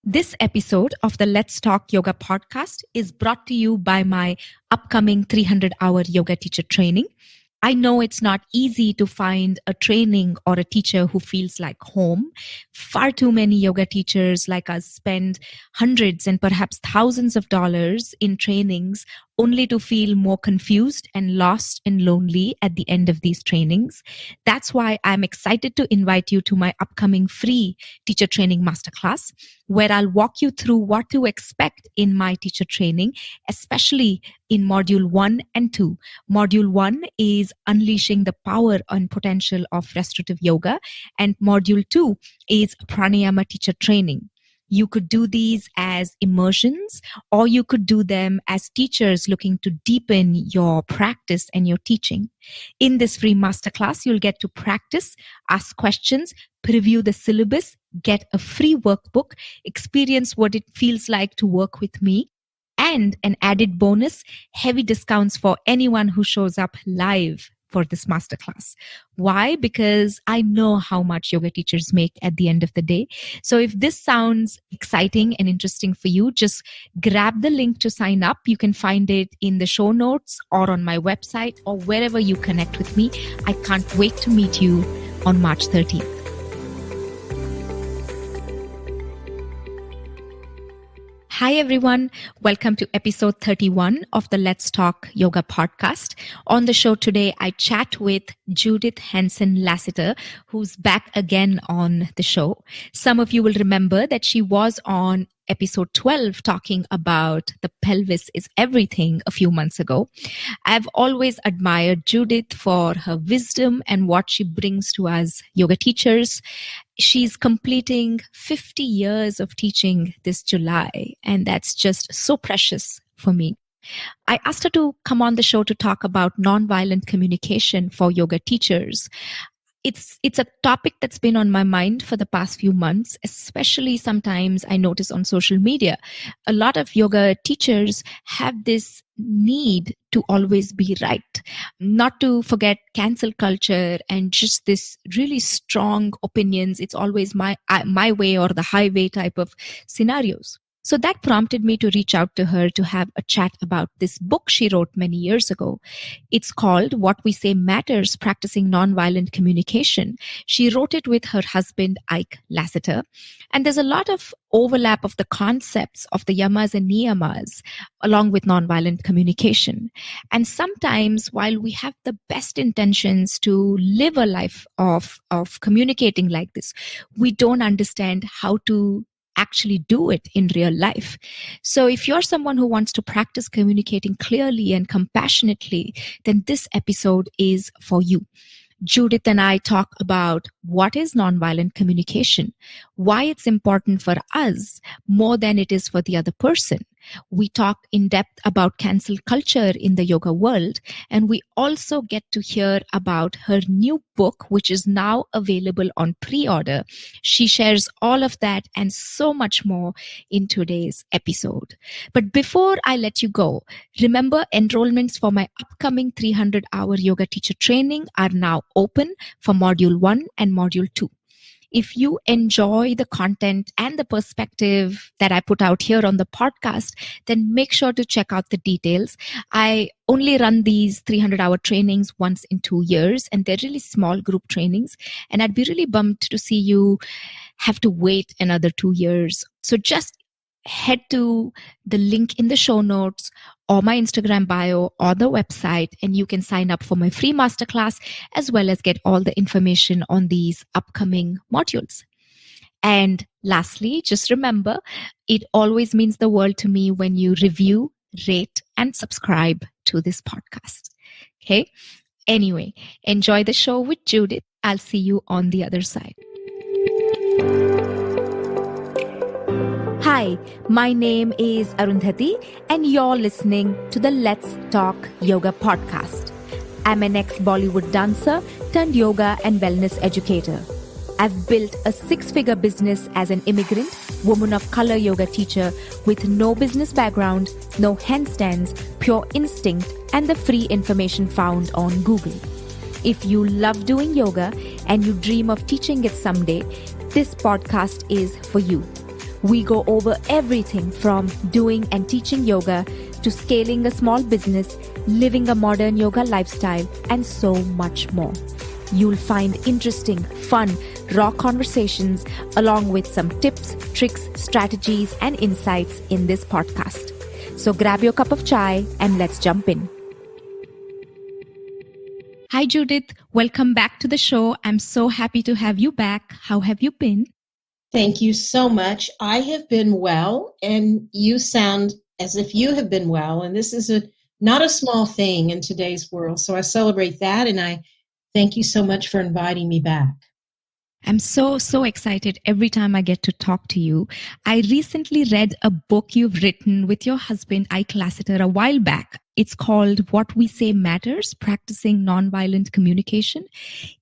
This episode of the Let's Talk Yoga podcast is brought to you by my upcoming 300-hour yoga teacher training. I know it's not easy to find a training or a teacher who feels like home. Far too many yoga teachers like us spend hundreds and perhaps thousands of dollars in trainings only to feel more confused and lost and lonely at the end of these trainings. That's why I'm excited to invite you to my upcoming free teacher training masterclass, where I'll walk you through what to expect in my teacher training, especially in Module 1 and 2. Module 1 is Unleashing the Power and Potential of Restorative Yoga, and Module 2 is Pranayama Teacher Training. You could do these as immersions, or you could do them as teachers looking to deepen your practice and your teaching. In this free masterclass, you'll get to practice, ask questions, preview the syllabus, get a free workbook, experience what it feels like to work with me, and an added bonus, heavy discounts for anyone who shows up live for this masterclass. Why? Because I know how much yoga teachers make at the end of the day. So if this sounds exciting and interesting for you, just grab the link to sign up. You can find it in the show notes or on my website or wherever you connect with me. I can't wait to meet you on March 13th. Hi, everyone. Welcome to episode 31 of the Let's Talk Yoga podcast. On the show today, I chat with Judith Hanson Lasater, who's back again on the show. Some of you will remember that she was on episode 12 talking about the pelvis is everything a few months ago. I've always admired Judith for her wisdom and what she brings to us yoga teachers. She's completing 50 years of teaching this July, and that's just so precious for me. I asked her to come on the show to talk about nonviolent communication for yoga teachers. It's a topic that's been on my mind for the past few months, especially sometimes I notice on social media. A lot of yoga teachers have this need to always be right, not to forget cancel culture and just this really strong opinions. It's always my way or the highway type of scenarios. So that prompted me to reach out to her to have a chat about this book she wrote many years ago. It's called What We Say Matters, Practicing Nonviolent Communication. She wrote it with her husband, Ike Lasater. And there's a lot of overlap of the concepts of the yamas and niyamas along with nonviolent communication. And sometimes while we have the best intentions to live a life of communicating like this, we don't understand how to actually do it in real life. So if you're someone who wants to practice communicating clearly and compassionately, then this episode is for you. Judith and I talk about what is nonviolent communication, why it's important for us more than it is for the other person. We talk in depth about cancel culture in the yoga world, and we also get to hear about her new book, which is now available on pre-order. She shares all of that and so much more in today's episode. But before I let you go, remember enrollments for my upcoming 300-hour yoga teacher training are now open for Module 1 and Module 2. If you enjoy the content and the perspective that I put out here on the podcast, then make sure to check out the details. I only run these 300-hour trainings once in 2 years, and they're really small group trainings. And I'd be really bummed to see you have to wait another 2 years. So just head to the link in the show notes or my Instagram bio or the website, and you can sign up for my free masterclass as well as get all the information on these upcoming modules. And lastly, just remember, it always means the world to me when you review, rate, and subscribe to this podcast. Okay? Anyway, enjoy the show with Judith. I'll see you on the other side. Hi, my name is Arundhati, and you're listening to the Let's Talk Yoga podcast. I'm an ex-Bollywood dancer turned yoga and wellness educator. I've built a 6-figure business as an immigrant, woman of color yoga teacher with no business background, no handstands, pure instinct, and the free information found on Google. If you love doing yoga and you dream of teaching it someday, this podcast is for you. We go over everything from doing and teaching yoga to scaling a small business, living a modern yoga lifestyle, and so much more. You'll find interesting, fun, raw conversations along with some tips, tricks, strategies, and insights in this podcast. So grab your cup of chai and let's jump in. Hi, Judith. Welcome back to the show. I'm so happy to have you back. How have you been? Thank you so much. I have been well, and you sound as if you have been well. And this is not a small thing in today's world. So I celebrate that, and I thank you so much for inviting me back. I'm so excited every time I get to talk to you. I recently read a book you've written with your husband, Ike Lasater, a while back. It's called What We Say Matters, Practicing Nonviolent Communication.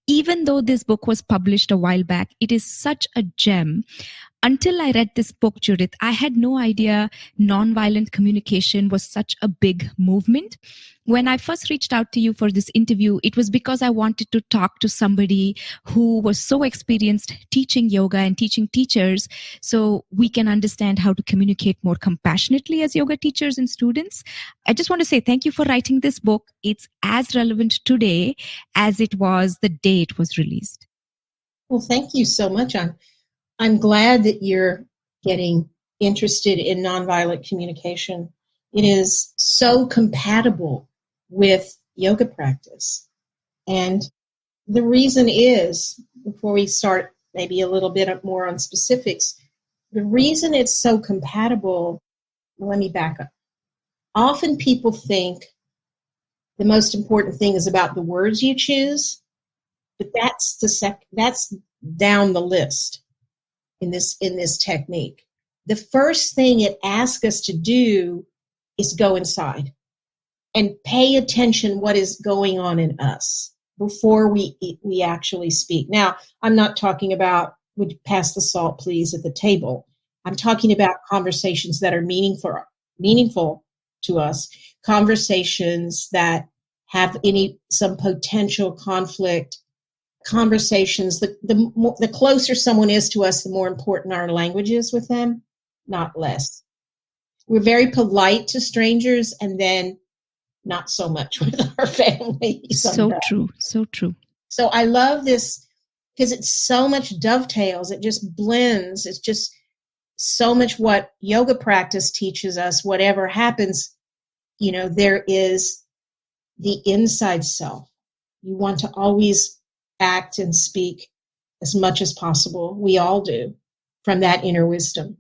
Even though this book was published a while back, it is such a gem. Until I read this book, Judith, I had no idea nonviolent communication was such a big movement. When I first reached out to you for this interview, it was because I wanted to talk to somebody who was so experienced teaching yoga and teaching teachers so we can understand how to communicate more compassionately as yoga teachers and students. I just want to say thank you for writing this book. It's as relevant today as it was the day it was released. Well, thank you so much. I'm glad that you're getting interested in nonviolent communication. It is so compatible with yoga practice. And the reason is, before we start maybe a little bit more on specifics, the reason it's so compatible, let me back up. Often people think the most important thing is about the words you choose, but that's down the list. In this technique. The first thing it asks us to do is go inside and pay attention what is going on in us before we actually speak. Now, I'm not talking about, would you pass the salt please at the table. I'm talking about conversations that are meaningful to us, conversations that have some potential conflict, conversations. The closer someone is to us, the more important our language is with them, not less. We're very polite to strangers and then not so much with our family. So true. So I love this because it's so much dovetails. It just blends. It's just so much what yoga practice teaches us. Whatever happens, there is the inside self. You want to always act and speak as much as possible. We all do, from that inner wisdom.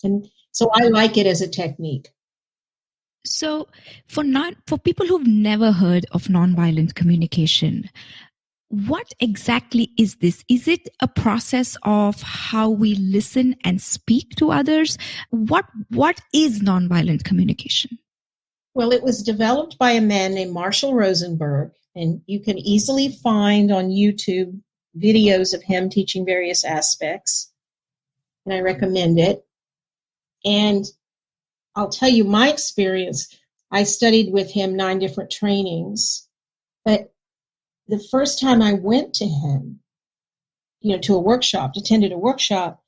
And so I like it as a technique. So for people who've never heard of nonviolent communication, what exactly is this? Is it a process of how we listen and speak to others? What is nonviolent communication? Well, it was developed by a man named Marshall Rosenberg, and you can easily find on YouTube videos of him teaching various aspects, and I recommend it. And I'll tell you my experience. I studied with him 9 different trainings, but the first time I went to him, to a workshop, attended a workshop,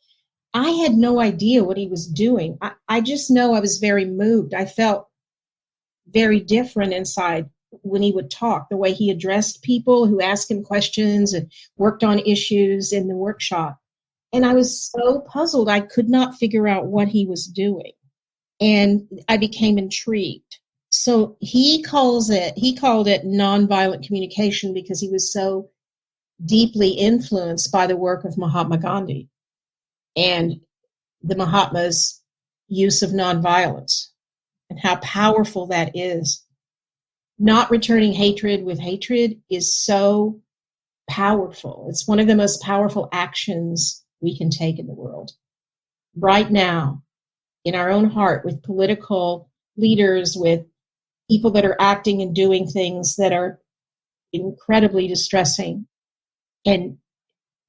I had no idea what he was doing. I just know I was very moved. I felt very different inside when he would talk, the way he addressed people who asked him questions and worked on issues in the workshop. And I was so puzzled. I could not figure out what he was doing. And I became intrigued. So he called it nonviolent communication because he was so deeply influenced by the work of Mahatma Gandhi and the Mahatma's use of nonviolence and how powerful that is. Not returning hatred with hatred is so powerful. It's one of the most powerful actions we can take in the world. Right now, in our own heart, with political leaders, with people that are acting and doing things that are incredibly distressing. And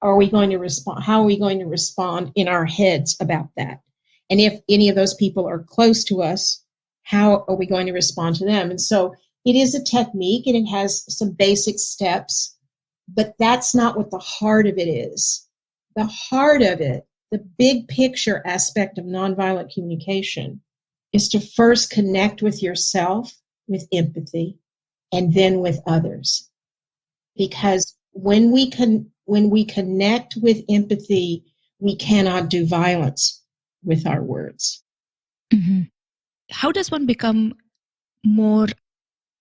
are we going to respond? How are we going to respond in our heads about that? And if any of those people are close to us, how are we going to respond to them? And so it is a technique and it has some basic steps, but that's not what the heart of it is. The heart of it the big picture aspect of nonviolent communication is to first connect with yourself with empathy and then with others. Because when we connect with empathy, we cannot do violence with our words. Mm-hmm. How does one become more,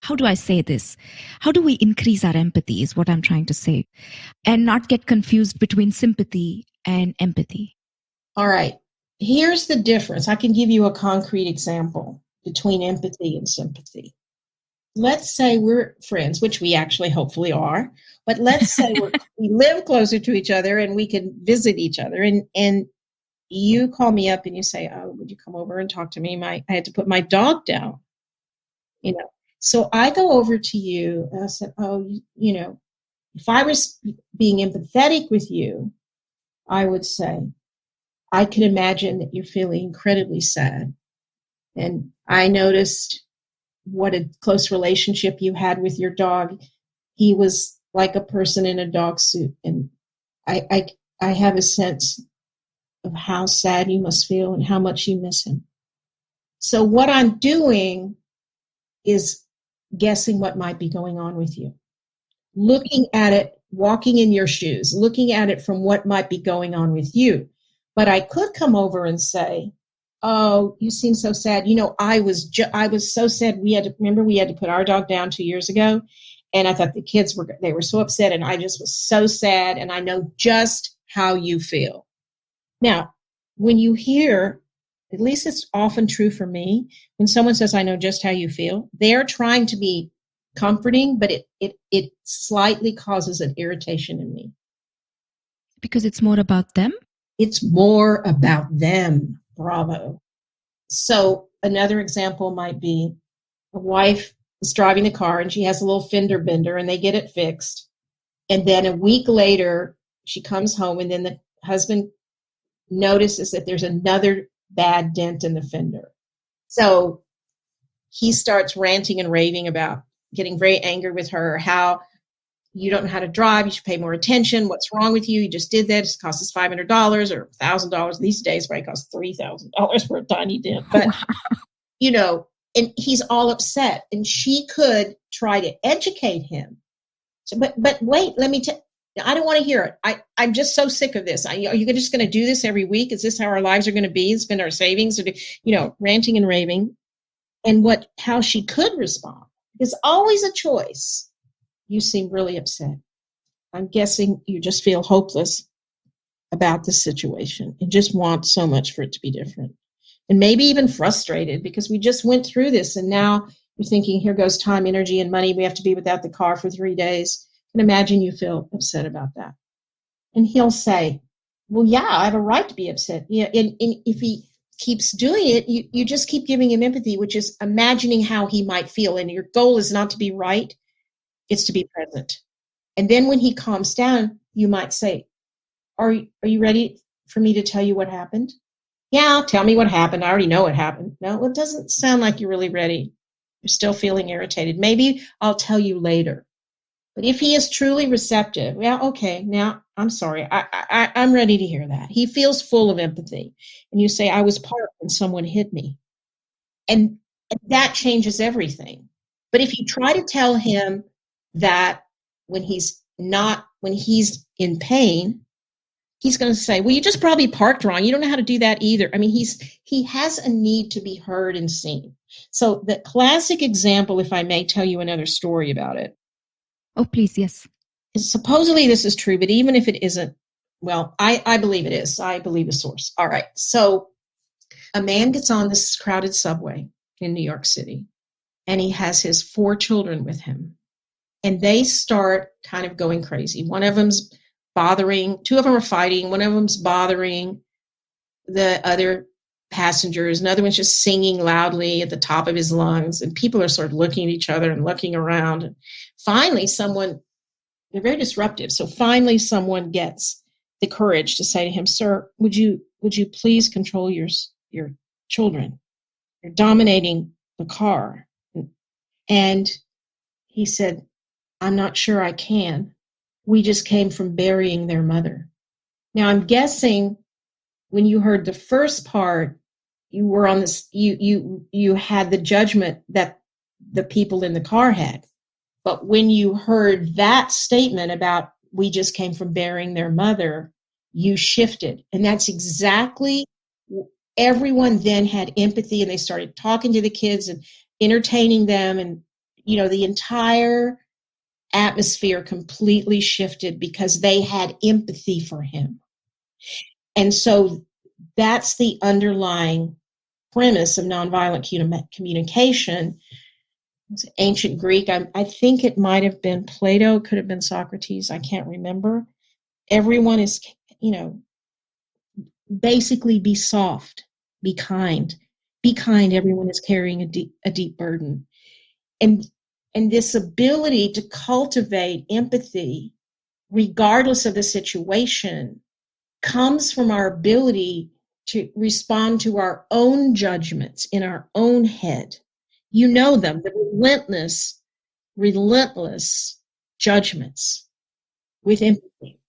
how do I say this? How do we increase our empathy is what I'm trying to say, and not get confused between sympathy and empathy? All right. Here's the difference. I can give you a concrete example between empathy and sympathy. Let's say we're friends, which we actually hopefully are, but let's say we live closer to each other and we can visit each other, and you call me up and you say, oh, would you come over and talk to me? I had to put my dog down, So I go over to you and I said, oh, if I was being empathetic with you, I would say, I can imagine that you're feeling incredibly sad. And I noticed what a close relationship you had with your dog. He was like a person in a dog suit. And I have a sense of how sad you must feel and how much you miss him. So what I'm doing is guessing what might be going on with you. Looking at it, walking in your shoes, looking at it from what might be going on with you. But I could come over and say, oh, you seem so sad. I was so sad. We had to put our dog down 2 years ago. And I thought the kids were so upset. And I just was so sad. And I know just how you feel. Now, when you hear, at least it's often true for me, when someone says, I know just how you feel, they're trying to be comforting, but it slightly causes an irritation in me. Because it's more about them? It's more about them. Bravo. So another example might be a wife is driving the car and she has a little fender bender and they get it fixed. And then a week later, she comes home and then the husband notices that there's another bad dent in the fender. So he starts ranting and raving about getting very angry with her, how you don't know how to drive, you should pay more attention, what's wrong with you, you just did that, it costs us $500 or $1,000. These days, it probably costs $3,000 for a tiny dent. But, and he's all upset. And she could try to educate him. So, but wait, let me tell I don't want to hear it. I'm just so sick of this. Are you just going to do this every week? Is this how our lives are going to be? Spend our savings? Or, ranting and raving. And how she could respond. There's always a choice. You seem really upset. I'm guessing you just feel hopeless about the situation and just want so much for it to be different. And maybe even frustrated because we just went through this and now you're thinking, here goes time, energy, and money. We have to be without the car for 3 days. And imagine you feel upset about that. And he'll say, well, yeah, I have a right to be upset. Yeah, and if he keeps doing it, you just keep giving him empathy, which is imagining how he might feel. And your goal is not to be right, it's to be present. And then when he calms down, you might say, are you ready for me to tell you what happened? Yeah, tell me what happened. I already know what happened. No, it doesn't sound like you're really ready. You're still feeling irritated. Maybe I'll tell you later. But if he is truly receptive, well, okay, now I'm sorry. I'm ready to hear that. He feels full of empathy. And you say, I was parked and someone hit me. And that changes everything. But if you try to tell him that when he's in pain, he's going to say, well, you just probably parked wrong. You don't know how to do that either. I mean, he has a need to be heard and seen. So the classic example, if I may tell you another story about it. Oh, please, yes. Supposedly this is true, but even if it isn't, well, I believe it is. I believe the source. All right. So a man gets on this crowded subway in New York City, and he has his 4 children with him. And they start kind of going crazy. One of them's bothering, 2 of them are fighting. One of them's bothering the other passengers. Another one's just singing loudly at the top of his lungs. And people are sort of looking at each other and looking around. And finally, they're very disruptive. So finally, someone gets the courage to say to him, sir, would you please control your children? You're dominating the car. And he said, I'm not sure I can. We just came from burying their mother. Now, I'm guessing when you heard the first part, you were on this, you had the judgment that the people in the car had. But when you heard that statement about we just came from burying their mother, you shifted. And that's exactly, everyone then had empathy, and they started talking to the kids and entertaining them. And, the entire atmosphere completely shifted because they had empathy for him. And so that's the underlying premise of nonviolent communication. It's ancient Greek. I think it might have been Plato, could have been Socrates. I can't remember. Everyone is, basically be soft, be kind. Be kind. Everyone is carrying a deep burden. And this ability to cultivate empathy, regardless of the situation, comes from our ability to respond to our own judgments in our own head. You know them, the relentless judgments with empathy.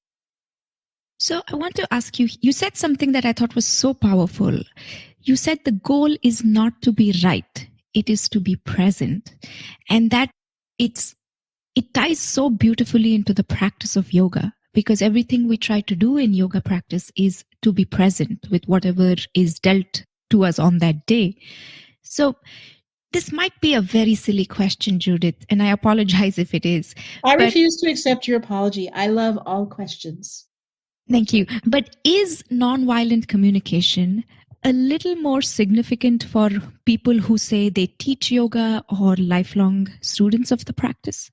So I want to ask you, you said something that I thought was so powerful. You said the goal is not to be right, it is to be present. And that it ties so beautifully into the practice of yoga, because everything we try to do in yoga practice is to be present with whatever is dealt to us on that day. So this might be a very silly question, Judith, and I apologize if it is. I refuse to accept your apology. I love all questions. Thank you. But is nonviolent communication a little more significant for people who say they teach yoga or lifelong students of the practice?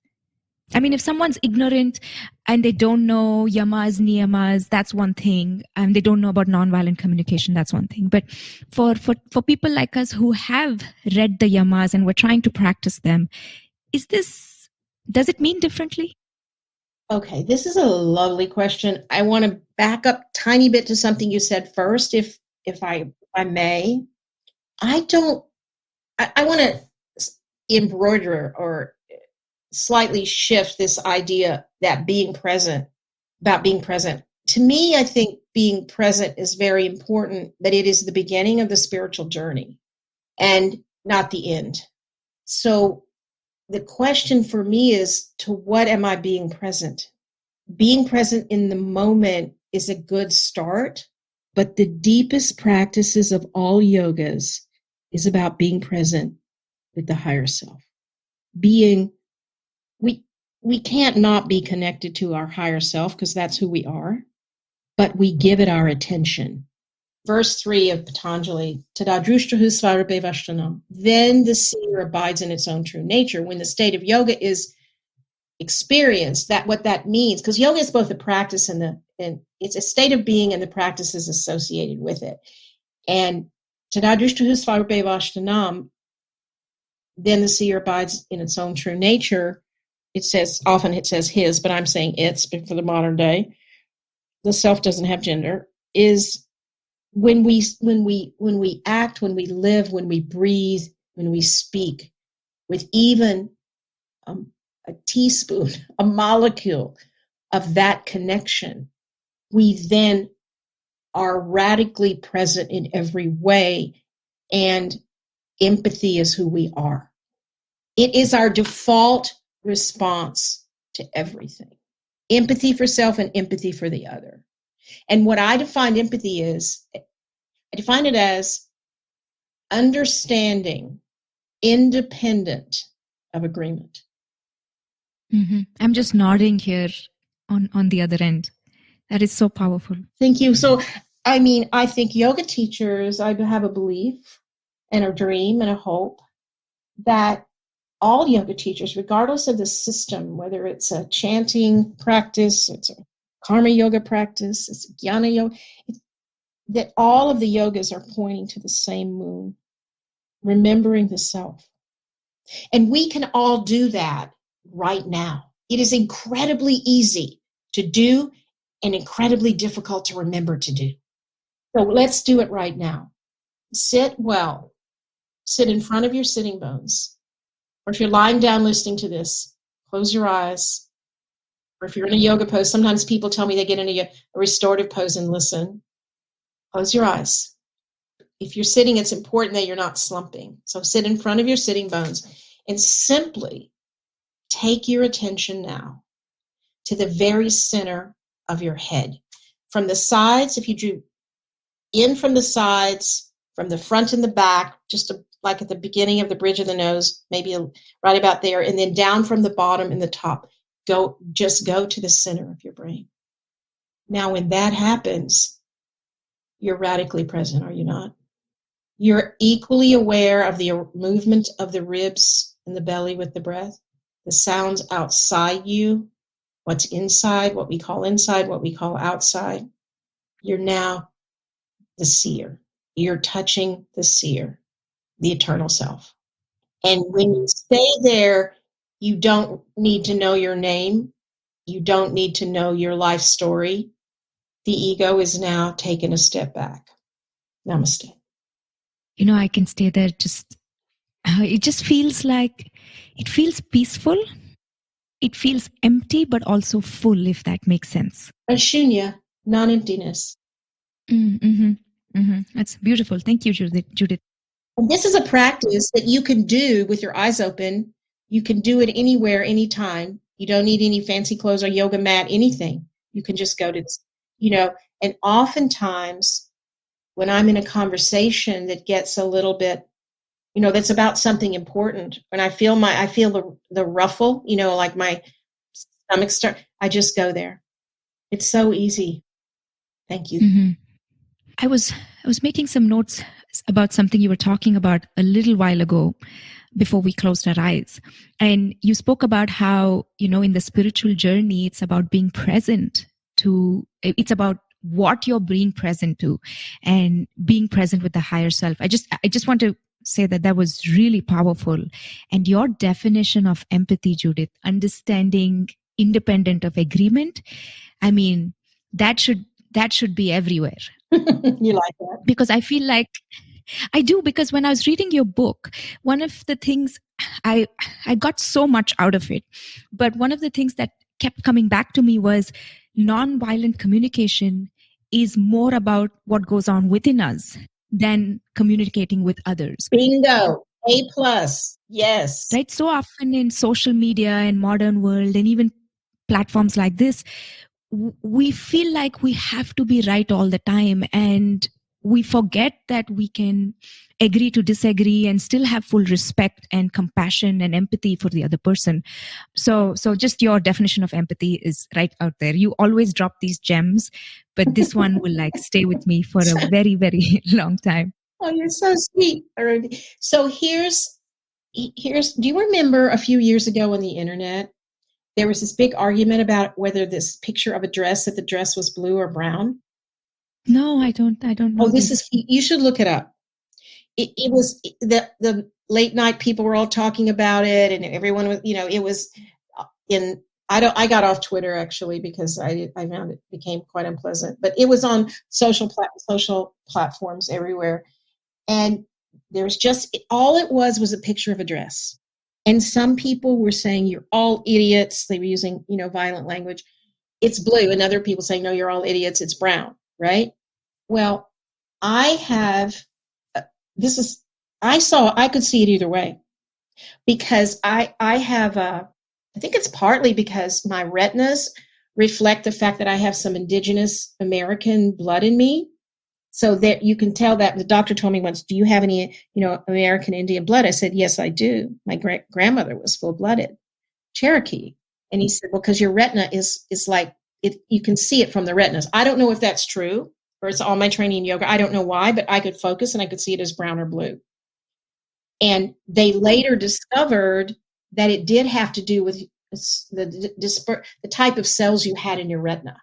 I mean, if someone's ignorant and they don't know yamas, niyamas, that's one thing. And they don't know about nonviolent communication, that's one thing. But for people like us who have read the yamas and we're trying to practice them, does it mean differently? Okay, this is a lovely question. I want to back up a tiny bit to something you said first, if I may. I want to embroider or slightly shift this idea that about being present. To me, I think being present is very important, but it is the beginning of the spiritual journey and not the end. So the question for me is, to what am I being present? Being present in the moment is a good start, but the deepest practices of all yogas is about being present with the higher self. We can't not be connected to our higher self because that's who we are, but we give it our attention. Verse 3 of Patanjali, Tadadrushtahu svarabevashtanam. Then the seer abides in its own true nature. When the state of yoga is experienced, what that means, because yoga is both a practice and it's a state of being, and the practices associated with it. And Tadadrushtahu svarabevashtanam, then the seer abides in its own true nature. Often it says his, but I'm saying it's for the modern day. The self doesn't have gender. Is when we act, when we live, when we breathe, when we speak, with even a teaspoon, a molecule of that connection, we then are radically present in every way, and empathy is who we are. It is our default response to everything. Empathy for self and empathy for the other. And what I define empathy is, I define it as understanding independent of agreement. Mm-hmm. I'm just nodding here on the other end. That is so powerful. Thank you. So, I think yoga teachers, I have a belief and a dream and a hope that all yoga teachers, regardless of the system, whether it's a chanting practice, it's a karma yoga practice, it's a jnana yoga, that all of the yogas are pointing to the same moon, remembering the self. And we can all do that right now. It is incredibly easy to do and incredibly difficult to remember to do. So let's do it right now. Sit well. Sit in front of your sitting bones. Or if you're lying down listening to this, close your eyes. Or if you're in a yoga pose, sometimes people tell me they get in a restorative pose and listen. Close your eyes. If you're sitting, it's important that you're not slumping. So sit in front of your sitting bones and simply take your attention now to the very center of your head. From the sides, if you drew in from the sides, from the front and the back, just like at the beginning of the bridge of the nose, maybe right about there, and then down from the bottom and the top, just go to the center of your brain. Now, when that happens, you're radically present, are you not? You're equally aware of the movement of the ribs and the belly with the breath, the sounds outside you, what's inside, what we call outside. You're now the seer. You're touching the seer, the eternal self. And when you stay there, you don't need to know your name. You don't need to know your life story. The ego is now taking a step back. Namaste. I can stay there it just feels like, it feels peaceful. It feels empty, but also full, if that makes sense. A shunya, non-emptiness. That's beautiful. Thank you, Judith. And this is a practice that you can do with your eyes open. You can do it anywhere, anytime. You don't need any fancy clothes or yoga mat, anything. You can just go to this, and oftentimes when I'm in a conversation that gets a little bit, that's about something important, when I feel the ruffle, like my stomach I just go there. It's so easy. Thank you. Mm-hmm. I was making some notes about something you were talking about a little while ago before we closed our eyes. And you spoke about how, in the spiritual journey, it's about being present it's about what you're being present to and being present with the higher self. I just want to say that was really powerful. And your definition of empathy, Judith, understanding independent of agreement, I mean, that should be everywhere. You like that? Because I feel like I do, because when I was reading your book, one of the things I got so much out of it, but one of the things that kept coming back to me was nonviolent communication is more about what goes on within us than communicating with others. Bingo. A+. Yes. Right. So often in social media and modern world and even platforms like this, we feel like we have to be right all the time, and we forget that we can agree to disagree and still have full respect and compassion and empathy for the other person. So just your definition of empathy is right out there. You always drop these gems, but this one will stay with me for a very, very long time. Oh, you're so sweet. So here's, do you remember a few years ago on the internet, there was this big argument about whether this picture of a dress, that the dress was blue or brown? No, I don't know. Oh, you should look it up. It was the late night people were all talking about it, and everyone was, it was I got off Twitter actually because I found it became quite unpleasant, but it was on social platforms everywhere. And there's all it was a picture of a dress. And some people were saying, you're all idiots. They were using, violent language. It's blue. And other people saying, no, you're all idiots. It's brown. Right? Well, I could see it either way, because I think it's partly because my retinas reflect the fact that I have some indigenous American blood in me. So that you can tell that. The doctor told me once, do you have any, American Indian blood? I said, yes, I do. My grandmother was full-blooded Cherokee. And he said, well, because your retina is like, you can see it from the retinas. I don't know if that's true, or it's all my training in yoga. I don't know why, but I could focus and I could see it as brown or blue. And they later discovered that it did have to do with the type of cells you had in your retina.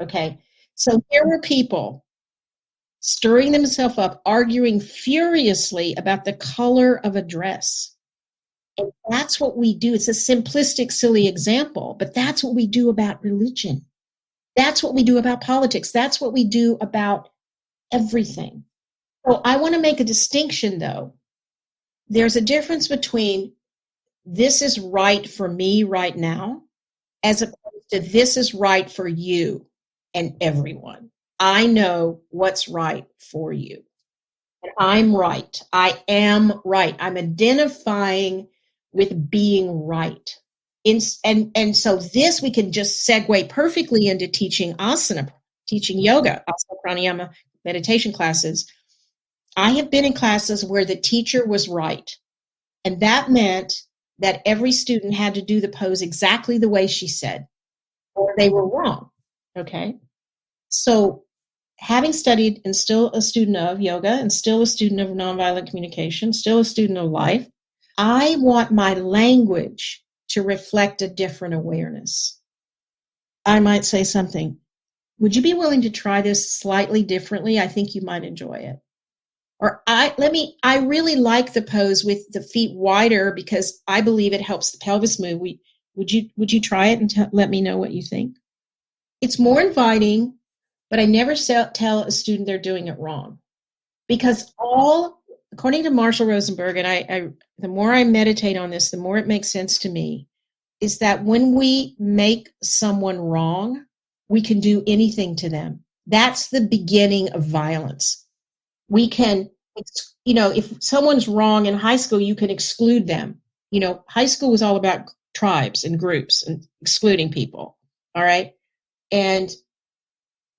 Okay. So there were people stirring themselves up, arguing furiously about the color of a dress. And that's what we do. It's a simplistic, silly example, but that's what we do about religion. That's what we do about politics. That's what we do about everything. So I want to make a distinction, though. There's a difference between this is right for me right now, as opposed to this is right for you and everyone. I know what's right for you. And I'm right. I am right. I'm identifying with being right. And so this we can just segue perfectly into teaching asana, teaching yoga, asana pranayama meditation classes. I have been in classes where the teacher was right. And that meant that every student had to do the pose exactly the way she said, or they were wrong. Okay. So having studied and still a student of yoga and still a student of nonviolent communication, still a student of life, I want my language to reflect a different awareness. I might say something. Would you be willing to try this slightly differently? I think you might enjoy it. Or I really like the pose with the feet wider because I believe it helps the pelvis move. Would you try it and let me know what you think? It's more inviting, but I never tell a student they're doing it wrong. Because according to Marshall Rosenberg, and I the more I meditate on this, the more it makes sense to me, is that when we make someone wrong, we can do anything to them. That's the beginning of violence. We can, if someone's wrong in high school, you can exclude them. High school was all about tribes and groups and excluding people. All right. And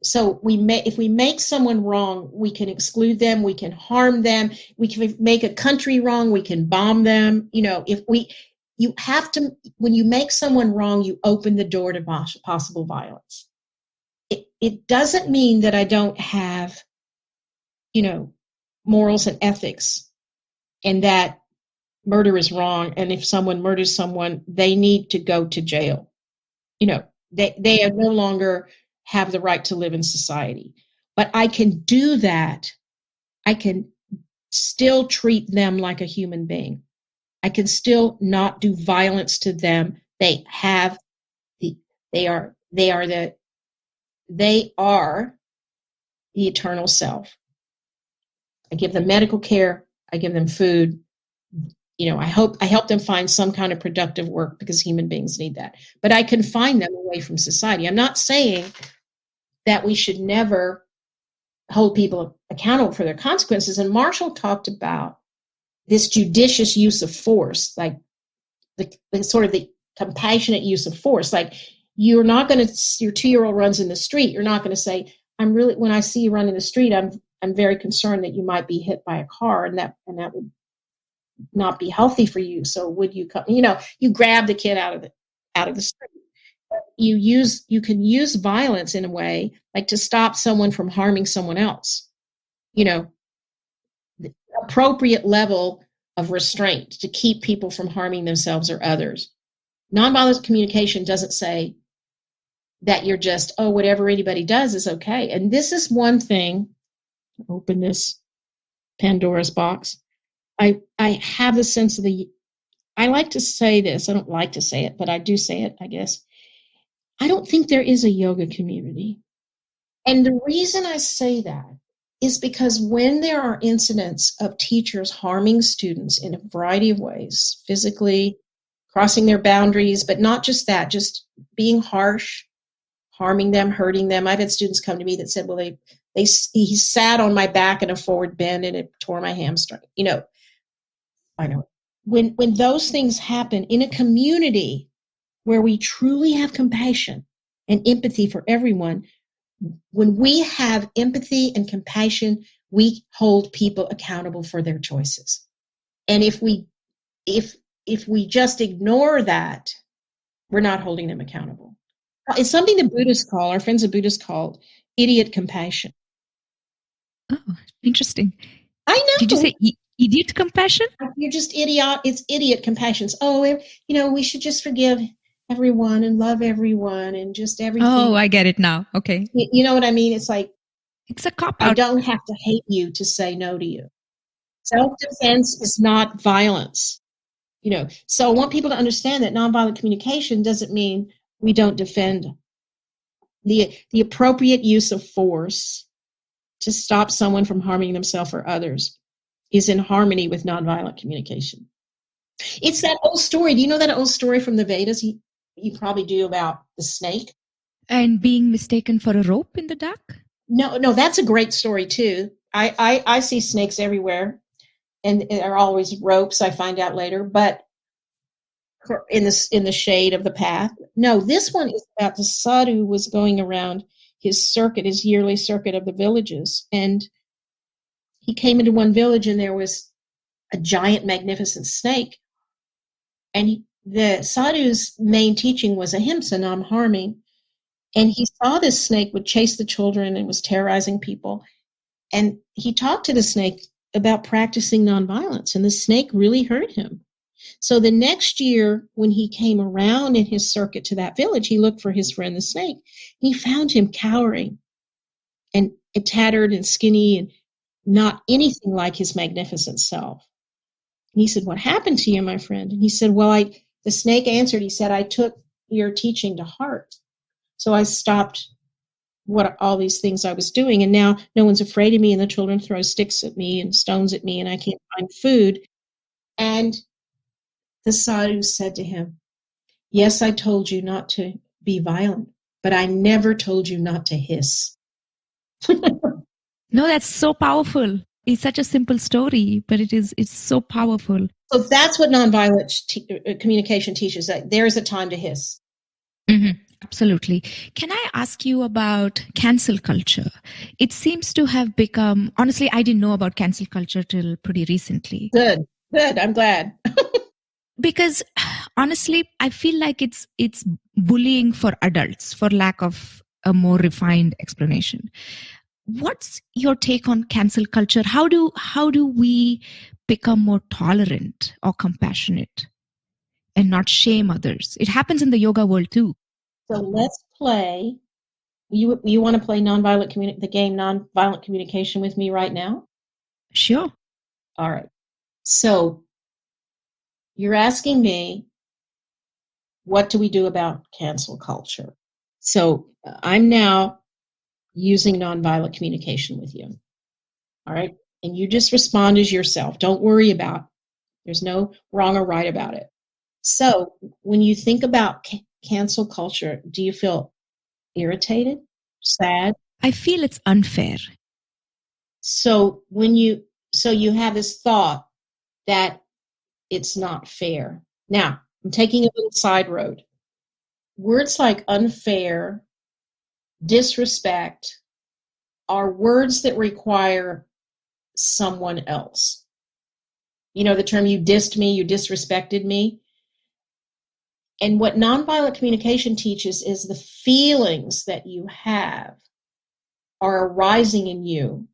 so if we make someone wrong, we can exclude them, we can harm them, we can make a country wrong, we can bomb them. When you make someone wrong, you open the door to possible violence. It doesn't mean that I don't have, morals and ethics and that murder is wrong. And if someone murders someone, they need to go to jail. They are no longer have the right to live in society. But I can do that. I can still treat them like a human being. I can still not do violence to them. They are the eternal self. I give them medical care. I give them food. I help them find some kind of productive work because human beings need that. But I confine them away from society. I'm not saying that we should never hold people accountable for their consequences. And Marshall talked about this judicious use of force, like the sort of the compassionate use of force. Like your 2-year-old runs in the street, you're not going to say, when I see you run in the street, I'm very concerned that you might be hit by a car and that would not be healthy for you. So would you come, you grab the kid out of the street. You can use violence in a way like to stop someone from harming someone else. The appropriate level of restraint to keep people from harming themselves or others. Nonviolent communication doesn't say that you're just, whatever anybody does is okay. And this is one thing, open this Pandora's box. I have the sense of I like to say this. I don't like to say it, but I do say it, I guess. I don't think there is a yoga community. And the reason I say that is because when there are incidents of teachers harming students in a variety of ways, physically, crossing their boundaries, but not just that, just being harsh, harming them, hurting them. I've had students come to me that said, well, he sat on my back in a forward bend and it tore my hamstring. I know. When those things happen in a community where we truly have compassion and empathy for everyone, when we have empathy and compassion, we hold people accountable for their choices. And if we just ignore that, we're not holding them accountable. It's something our friends of Buddhists called idiot compassion. Oh, interesting. I know. Did you say idiot compassion? You're just idiot. It's idiot compassion. We should just forgive everyone and love everyone and just everything. Oh, I get it now. Okay. You know what I mean? It's like, it's a cop-out. I don't have to hate you to say no to you. Self-defense is not violence. So I want people to understand that nonviolent communication doesn't mean we don't defend. The appropriate use of force to stop someone from harming themselves or others is in harmony with nonviolent communication. It's that old story. Do you know that old story from the Vedas? You probably do, about the snake. And being mistaken for a rope in the dark? No, that's a great story too. I see snakes everywhere, and they're always ropes. I find out later, but in the shade of the path. No, this one is about the sadhu was going around his yearly circuit of the villages, and he came into one village, and there was a giant, magnificent snake, and the sadhu's main teaching was ahimsa, non-harming. And he saw this snake would chase the children and was terrorizing people. And he talked to the snake about practicing nonviolence, and the snake really hurt him. So the next year, when he came around in his circuit to that village, he looked for his friend the snake. He found him cowering and tattered and skinny and not anything like his magnificent self. And he said, "What happened to you, my friend?" And he said, "Well, the snake answered, he said, I took your teaching to heart. So I stopped all these things I was doing, and now no one's afraid of me, and the children throw sticks at me and stones at me, and I can't find food." And the sadhu said to him, "Yes, I told you not to be violent, but I never told you not to hiss." No, that's so powerful. It's such a simple story, but it's so powerful. So that's what nonviolent communication teaches, that there's a time to hiss. Mm-hmm. Absolutely. Can I ask you about cancel culture? It seems to have become, honestly, I didn't know about cancel culture till pretty recently. Good. I'm glad. Because honestly, I feel like it's bullying for adults, for lack of a more refined explanation. What's your take on cancel culture? How do we become more tolerant or compassionate and not shame others? It happens in the yoga world too. So let's play. You want to play the game nonviolent communication with me right now? Sure. All right. So you're asking me, what do we do about cancel culture? So I'm now using nonviolent communication with you. All right. And you just respond as yourself. Don't worry about, there's no wrong or right about it. So when you think about cancel culture, do you feel irritated, sad? I feel it's unfair. So you have this thought that it's not fair. Now, I'm taking a little side road. Words like unfair, disrespect are words that require someone else. You know the term, you dissed me, you disrespected me. And what nonviolent communication teaches is the feelings that you have are arising in you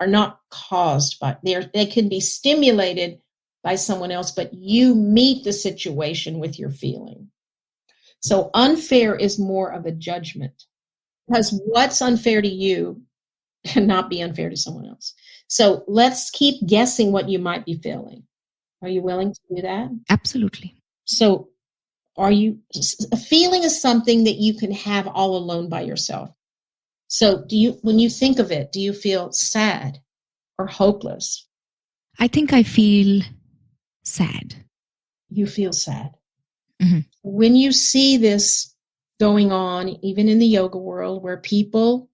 are not caused by, they can be stimulated by someone else, but you meet the situation with your feeling. So unfair is more of a judgment, because what's unfair to you cannot be unfair to someone else. So let's keep guessing what you might be feeling. Are you willing to do that? Absolutely. So a feeling is something that you can have all alone by yourself. So when you think of it, do you feel sad or hopeless? I think I feel sad. You feel sad. Mm-hmm. When you see this going on, even in the yoga world, where people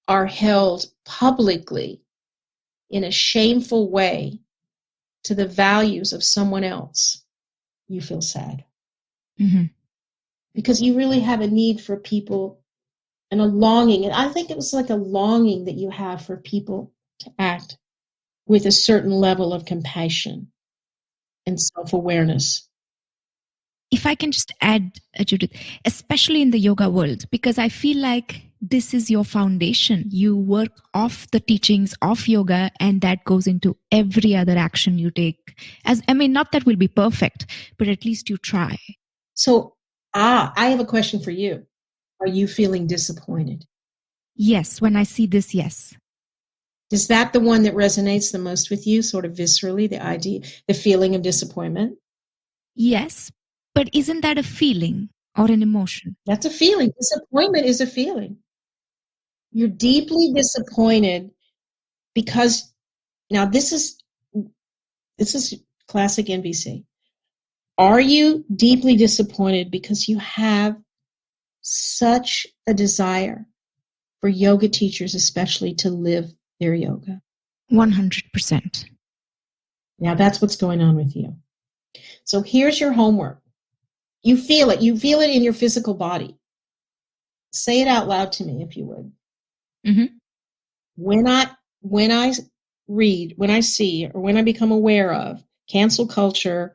are held publicly in a shameful way to the values of someone else, you feel sad. Mm-hmm. Because you really have a need for people and a longing. And I think it was like a longing that you have for people to act with a certain level of compassion and self-awareness. If I can just add, Judith, especially in the yoga world, because I feel like this is your foundation. You work off the teachings of yoga, and that goes into every other action you take. Not that will be perfect, but at least you try. So, I have a question for you. Are you feeling disappointed? Yes, when I see this, yes. Is that the one that resonates the most with you, sort of viscerally, the feeling of disappointment? Yes, but isn't that a feeling or an emotion? That's a feeling. Disappointment is a feeling. You're deeply disappointed because, now this is classic NVC. Are you deeply disappointed because you have such a desire for yoga teachers, especially, to live their yoga. 100%. Now that's what's going on with you. So here's your homework. You feel it. You feel it in your physical body. Say it out loud to me, if you would. Mm-hmm. When I read, when I see, or when I become aware of cancel culture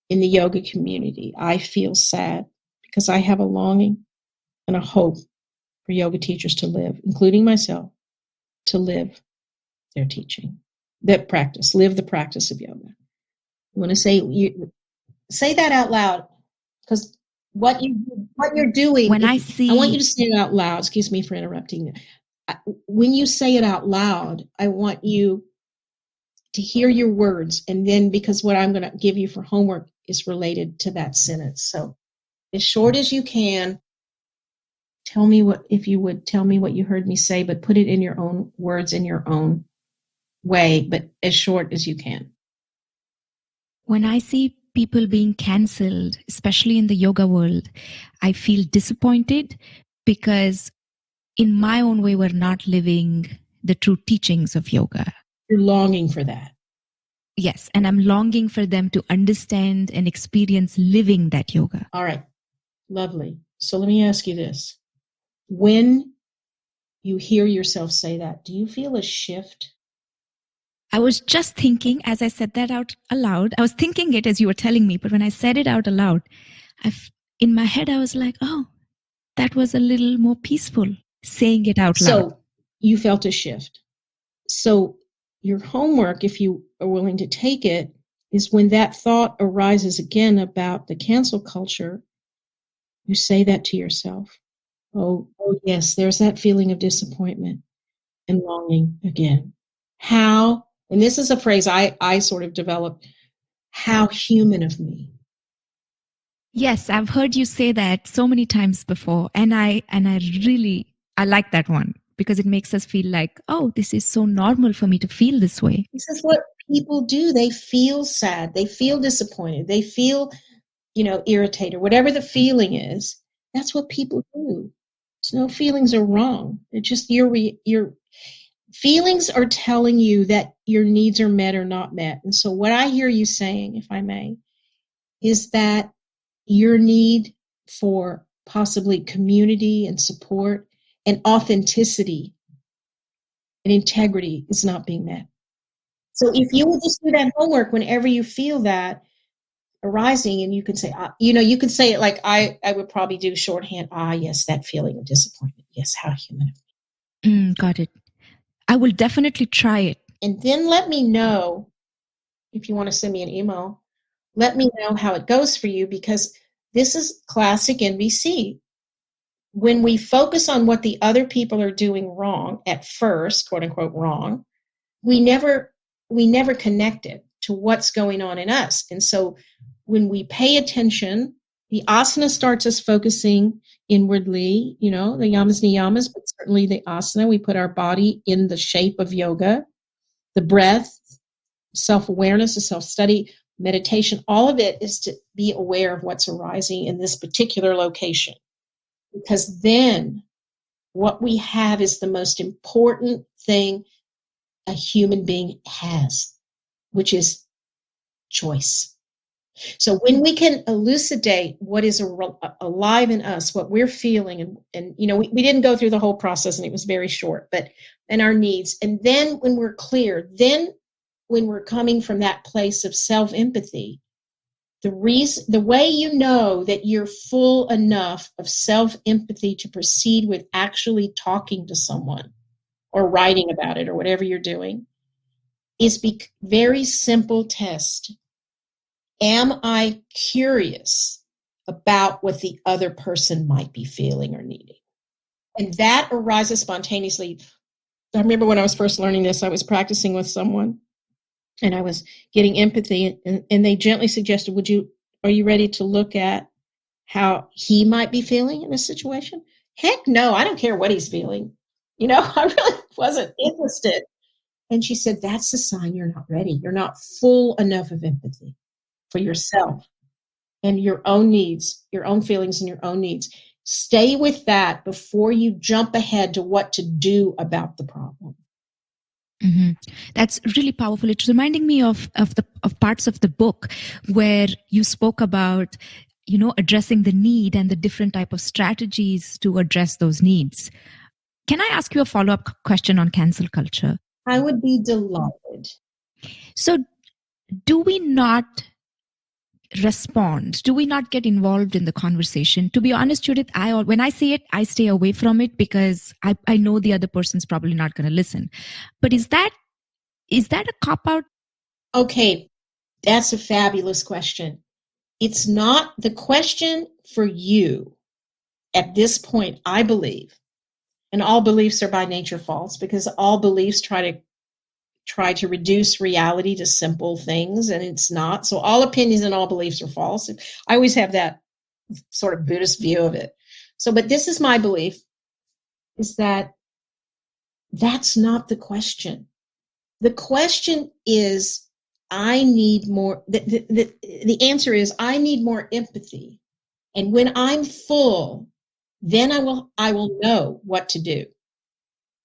in the yoga community, I feel sad because I have a longing and a hope for yoga teachers to live, including myself, to live their teaching, that practice, live the practice of yoga. You want to say that out loud, because what you're doing. When I want you to say it out loud. Excuse me for interrupting. When you say it out loud, I want you to hear your words, and then, because what I'm going to give you for homework is related to that sentence. So, as short as you can, tell me what you heard me say, but put it in your own words, in your own way, but as short as you can. When I see people being canceled, especially in the yoga world, I feel disappointed because in my own way, we're not living the true teachings of yoga. You're longing for that. Yes, and I'm longing for them to understand and experience living that yoga. All right, lovely. So let me ask you this. When you hear yourself say that, do you feel a shift? I was just thinking, as I said that out aloud, I was thinking it as you were telling me, but when I said it out aloud, in my head, I was like, oh, that was a little more peaceful, saying it out loud. So you felt a shift. So your homework, if you are willing to take it, is when that thought arises again about the cancel culture, you say that to yourself. Oh yes, there's that feeling of disappointment and longing again. How, and this is a phrase I sort of developed, how human of me. Yes, I've heard you say that so many times before, and I like that one, because it makes us feel like, oh, this is so normal for me to feel this way. This is what people do. They feel sad. They feel disappointed. They feel, irritated. Whatever the feeling is, that's what people do. So no feelings are wrong. They're just your feelings are telling you that your needs are met or not met. And so what I hear you saying, if I may, is that your need for possibly community and support and authenticity and integrity is not being met. So if you would just do that homework whenever you feel that arising, and you can say, you can say it like I would probably do shorthand. Yes, that feeling of disappointment. Yes, how human. Got it. I will definitely try it. And then let me know, if you want to send me an email, let me know how it goes for you, because this is classic NVC. When we focus on what the other people are doing wrong at first, quote unquote wrong, we never connect it to what's going on in us. And so when we pay attention, the asana starts us focusing inwardly, the yamas, niyamas, but certainly the asana. We put our body in the shape of yoga, the breath, self-awareness, the self-study, meditation, all of it is to be aware of what's arising in this particular location. Because then what we have is the most important thing a human being has, which is choice. So when we can elucidate what is alive in us, what we're feeling, and we didn't go through the whole process, and it was very short, and our needs. And then when we're clear, then when we're coming from that place of self-empathy, the way you know that you're full enough of self-empathy to proceed with actually talking to someone or writing about it or whatever you're doing is very simple test. Am I curious about what the other person might be feeling or needing? And that arises spontaneously. I remember when I was first learning this, I was practicing with someone and I was getting empathy, and they gently suggested, are you ready to look at how he might be feeling in this situation? Heck no, I don't care what he's feeling. I really wasn't interested. And she said, that's a sign you're not ready. You're not full enough of empathy for yourself and your own needs, your own feelings and your own needs. Stay with that before you jump ahead to what to do about the problem. Mm-hmm. That's really powerful. It's reminding me of parts of the book where you spoke about, addressing the need and the different type of strategies to address those needs. Can I ask you a follow-up question on cancel culture? I would be delighted. So do we not respond? Do we not get involved in the conversation? To be honest, Judith, when I see it, I stay away from it because I know the other person's probably not going to listen. But is that a cop-out? Okay, that's a fabulous question. It's not the question for you at this point, I believe, and all beliefs are by nature false because all beliefs try to reduce reality to simple things, and it's not. So all opinions and all beliefs are false. I always have that sort of Buddhist view of it. So, but this is my belief, is that that's not the question. The question is, I need more, the answer is, I need more empathy. And when I'm full, then I will know what to do.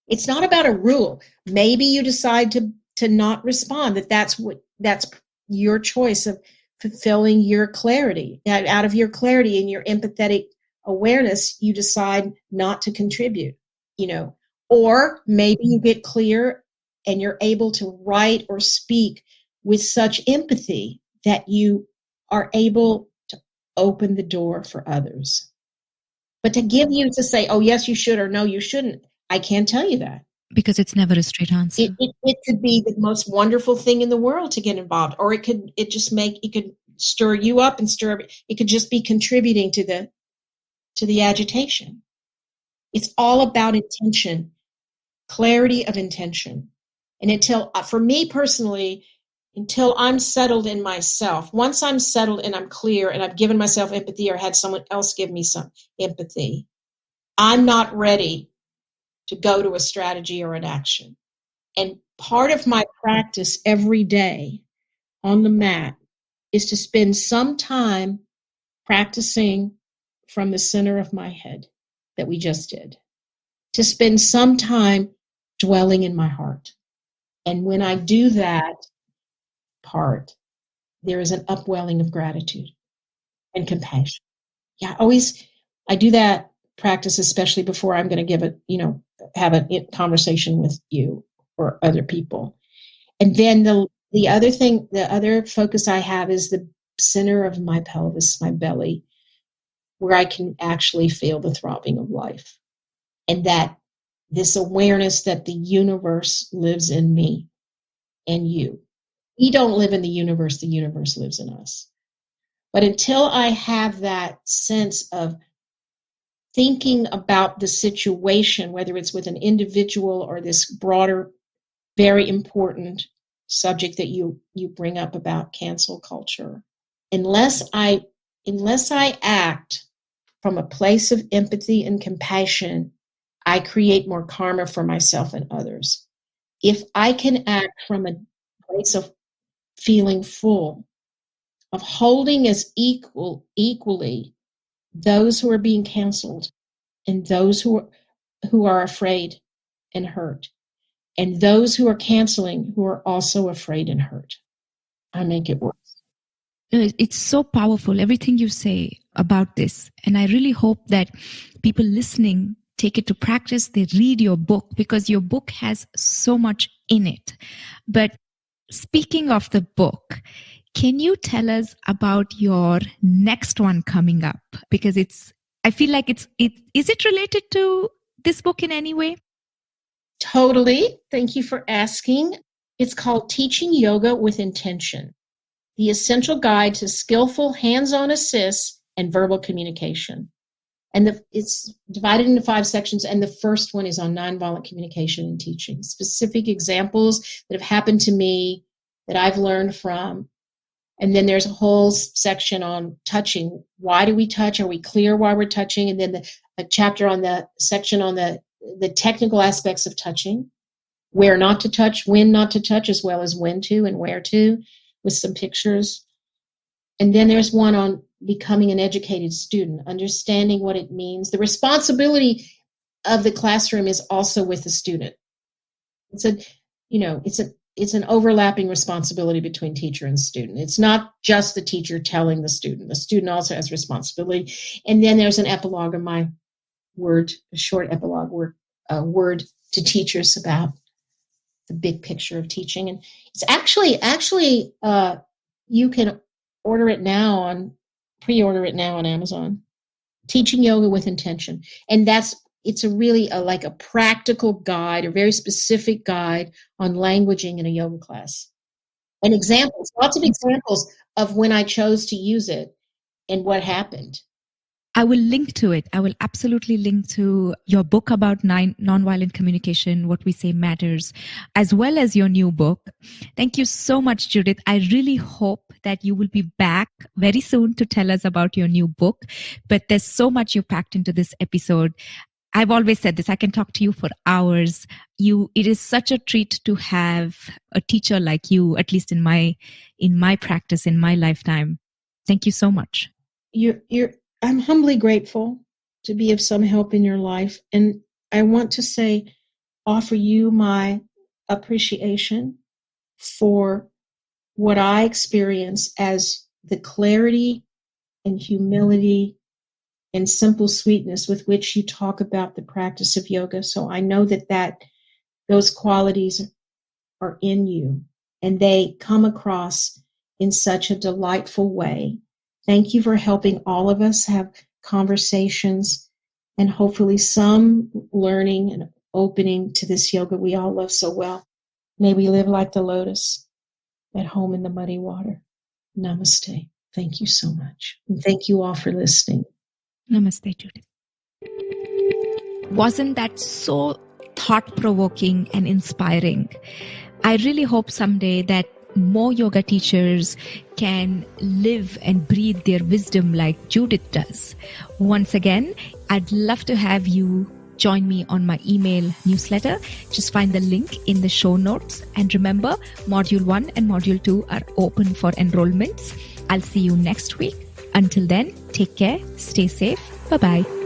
It's not about a rule. Maybe you decide to not respond, that's your choice of fulfilling your clarity. Out of your clarity and your empathetic awareness, you decide not to contribute, or maybe you get clear and you're able to write or speak with such empathy that you are able to open the door for others. But to say, oh, yes, you should, or no, you shouldn't, I can't tell you that. Because it's never a straight answer. It could be the most wonderful thing in the world to get involved, or it could stir you up and it could just be contributing to the agitation. It's all about intention, clarity of intention. And for me personally, until I'm settled in myself, once I'm settled and I'm clear and I've given myself empathy or had someone else give me some empathy, I'm not ready to go to a strategy or an action. And part of my practice every day on the mat is to spend some time practicing from the center of my head that we just did, to spend some time dwelling in my heart. And when I do that part, there is an upwelling of gratitude and compassion. Yeah, I do that practice, especially before I'm going to have a conversation with you or other people. And then the other focus I have is the center of my pelvis, my belly, where I can actually feel the throbbing of life. And that this awareness that the universe lives in me and you. We don't live in the universe lives in us. But until I have that sense of thinking about the situation, whether it's with an individual or this broader, very important subject that you bring up about cancel culture, unless I act from a place of empathy and compassion, I create more karma for myself and others. If I can act from a place of feeling full, of holding as equally those who are being canceled and those who are afraid and hurt, and those who are canceling who are also afraid and hurt, I make it worse. It's so powerful, everything you say about this. And I really hope that people listening take it to practice. They read your book because your book has so much in it. But speaking of the book, can you tell us about your next one coming up? Because I feel like is it related to this book in any way? Totally. Thank you for asking. It's called Teaching Yoga with Intention, the essential guide to skillful hands-on assists and verbal communication. And it's divided into 5 sections, and the first one is on nonviolent communication and teaching, specific examples that have happened to me that I've learned from. And then there's a whole section on touching. Why do we touch? Are we clear why we're touching? And then a chapter on the section on the technical aspects of touching, where not to touch, when not to touch, as well as when to and where to, with some pictures. And then there's one on becoming an educated student, understanding what it means. The responsibility of the classroom is also with the student. It's an overlapping responsibility between teacher and student. It's not just the teacher telling the student. The student also has responsibility. And then there's an epilogue of my word, a short epilogue word to teachers about the big picture of teaching. And it's actually you can pre-order it now on Amazon. Teaching Yoga with Intention. And it's like a practical guide, a very specific guide on languaging in a yoga class. And examples, lots of examples of when I chose to use it and what happened. I will link to it. I will absolutely link to your book about nonviolent communication, What We Say Matters, as well as your new book. Thank you so much, Judith. I really hope that you will be back very soon to tell us about your new book. But there's so much you packed into this episode. I've always said this, I can talk to you for hours. It is such a treat to have a teacher like you, at least in my practice, in my lifetime. Thank you so much. I'm humbly grateful to be of some help in your life. And I want to offer you my appreciation for what I experience as the clarity and humility and simple sweetness with which you talk about the practice of yoga. So I know that those qualities are in you and they come across in such a delightful way. Thank you for helping all of us have conversations and hopefully some learning and opening to this yoga we all love so well. May we live like the lotus at home in the muddy water. Namaste. Thank you so much. And thank you all for listening. Namaste, Judith. Wasn't that so thought-provoking and inspiring? I really hope someday that more yoga teachers can live and breathe their wisdom like Judith does. Once again, I'd love to have you join me on my email newsletter. Just find the link in the show notes. And remember, Module 1 and Module 2 are open for enrollments. I'll see you next week. Until then, take care, stay safe. Bye-bye.